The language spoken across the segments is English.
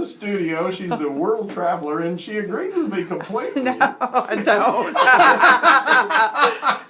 studio. She's the world traveler, and she agrees with me completely. No, I don't.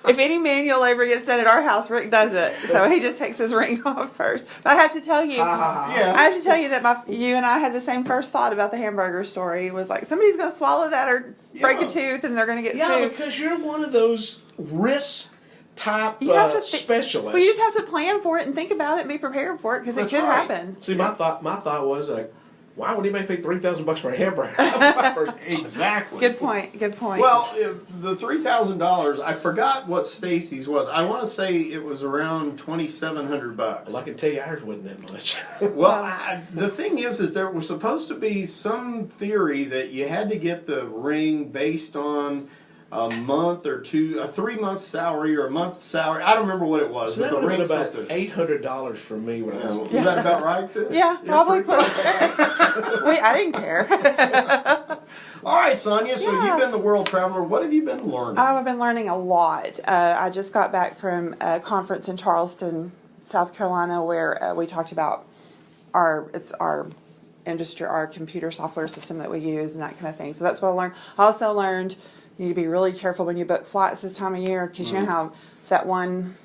If any manual ever gets done at our house, Rick does it. So he just takes his ring off first. But I have to tell you, that you and I had the same first thought about the hamburger story. It was like, somebody's going to swallow that or break a tooth, and they're going to get sued. Yeah, because you're one of those risk type specialists. Well, you just have to plan for it and think about it and be prepared for it because it could happen. See, my thought was like, why would he make me $3,000 for a hamburger? Exactly. Good point. Well, the $3,000, I forgot what Stacy's was. I want to say it was around $2,700. Well, I can tell you ours wasn't that much. Well, the thing is there was supposed to be some theory that you had to get the ring based on a month or two, a 3-month salary or a month salary. I don't remember what it was. So that would have been about $800 for me when I was. Was that about right? Yeah, probably close. I didn't care. All right, Sonia. So you've been the world traveler. What have you been learning? I've been learning a lot. I just got back from a conference in Charleston, South Carolina, where we talked about our industry, our computer software system that we use, and that kind of thing. So that's what I learned. I also learned you need to be really careful when you book flights this time of year because you know how that one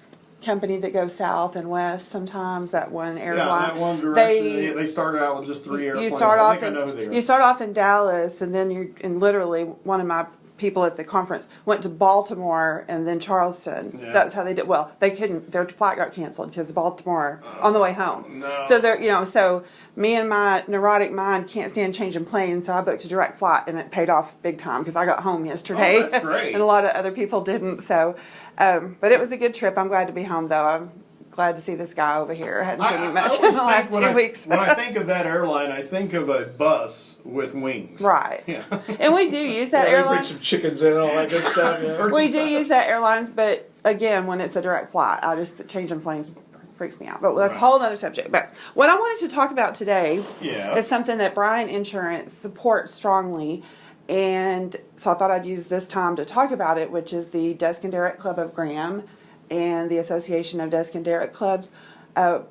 company that goes south and west sometimes, that one airline. Yeah, that one direction. They started out with just 3 airplanes. You start off in Dallas, and then literally one of my people at the conference went to Baltimore and then Charleston. Yeah. That's how they did. Well, they couldn't. Their flight got canceled because Baltimore on the way home. No. So so me and my neurotic mind can't stand changing planes. So I booked a direct flight, and it paid off big time because I got home yesterday. Oh, that's great. And a lot of other people didn't. So, but it was a good trip. I'm glad to be home though. I'm glad to see this guy over here. I hadn't seen him much in the last 2 weeks. When I think of that airline, I think of a bus with wings. Right. Yeah. And we do use that They airline. bring some chickens in and all that good stuff. Yeah. We do use that airlines, but again, when it's a direct flight, changing planes freaks me out. But that's a whole other subject. But what I wanted to talk about today is something that Bryan Insurance supports strongly. And so I thought I'd use this time to talk about it, which is the Desk and Derrick Club of Graham and the Association of Desk and Derrick Clubs.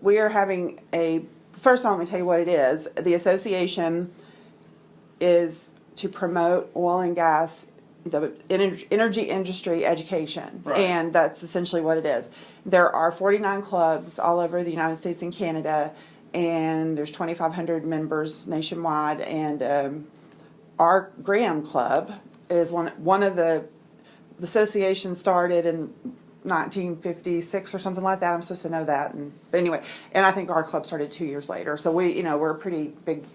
We are having first I'm going to tell you what it is. The association is to promote oil and gas, the energy industry education. Right. And that's essentially what it is. There are 49 clubs all over the United States and Canada, and there's 2,500 members nationwide. And our Graham Club is one of the association started in 1956 or something like that. I'm supposed to know that. But anyway, and I think our club started 2 years later. So we're a pretty big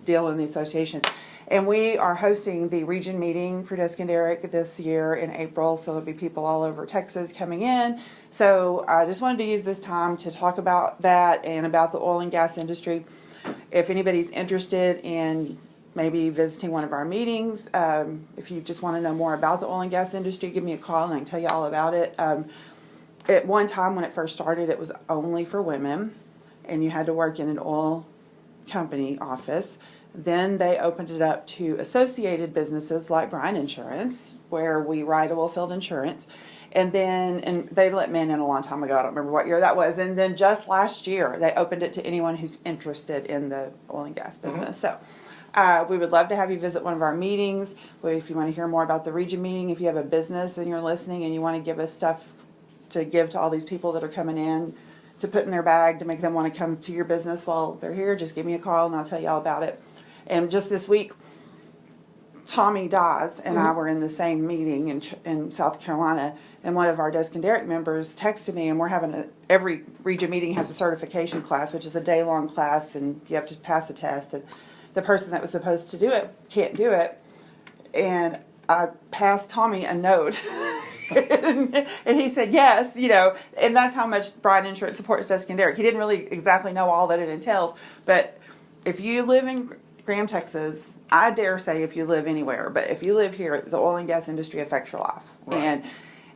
deal in the association. And we are hosting the region meeting for Desk and Derrick this year in April. So there'll be people all over Texas coming in. So I just wanted to use this time to talk about that and about the oil and gas industry. If anybody's interested in maybe visiting one of our meetings. If you just want to know more about the oil and gas industry, give me a call and I can tell you all about it. At one time when it first started, it was only for women, and you had to work in an oil company office. Then they opened it up to associated businesses like Bryan Insurance, where we write oil field insurance. And they let men in a long time ago. I don't remember what year that was. And then just last year, they opened it to anyone who's interested in the oil and gas business. Mm-hmm. So we would love to have you visit one of our meetings. If you want to hear more about the region meeting, if you have a business and you're listening and you want to give us stuff to give to all these people that are coming in to put in their bag to make them want to come to your business while they're here, just give me a call and I'll tell you all about it. And just this week, Tommy Dawes and I were in the same meeting in South Carolina, and one of our Desk and Derrick members texted me, and we're having every region meeting has a certification class, which is a day-long class, and you have to pass a test, and the person that was supposed to do it can't do it. And I passed Tommy a note. And he said yes, and that's how much Bryan Insurance supports Desk and Derrick. He didn't really exactly know all that it entails, but if you live in Graham, Texas, I dare say if you live anywhere, but if you live here, the oil and gas industry affects your life. Right. And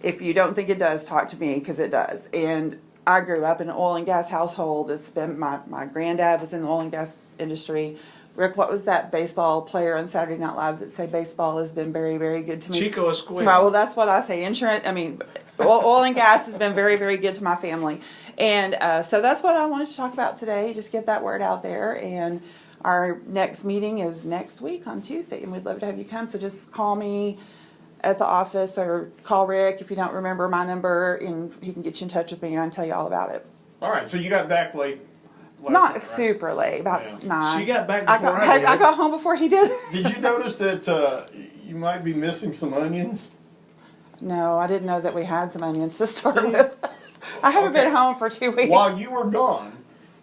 if you don't think it does, talk to me, because it does. And I grew up in an oil and gas household. It's been my granddad was in the oil and gas industry. Rick, what was that baseball player on Saturday Night Live that said baseball has been very, very good to me? Chico Esquire. Well, that's what I say. Oil and gas has been very, very good to my family. And so that's what I wanted to talk about today, just get that word out there. And Our next meeting is next week on Tuesday, and we'd love to have you come. So just call me at the office or call Rick if you don't remember my number, and he can get you in touch with me and I can tell you all about it. All right, so you got back late. Not night, right? super late, about 9. She got back before I got home before he did. Did you notice that you might be missing some onions? No, I didn't know that we had some onions to start with. I haven't been home for 2 weeks. While you were gone,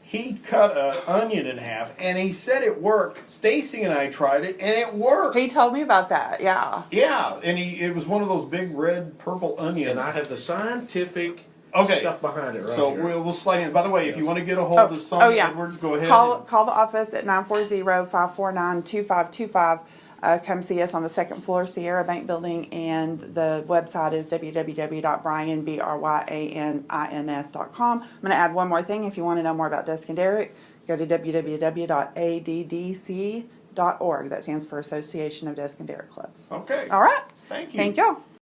he cut an onion in half, and he said it worked. Stacy and I tried it, and it worked. He told me about that, yeah. Yeah, and it was one of those big red, purple onions. And I have the scientific stuff behind it right so here. We'll slide in. By the way, if you want to get a hold of Sonia Edwards, go ahead. Call the office at 940-549-2525. Come see us on the second floor, Sierra Bank Building, and the website is www.bryanbryans.com. I'm going to add one more thing. If you want to know more about Desk and Derrick, go to www.addc.org. That stands for Association of Desk and Derrick Clubs. Okay. All right. Thank you. Thank y'all.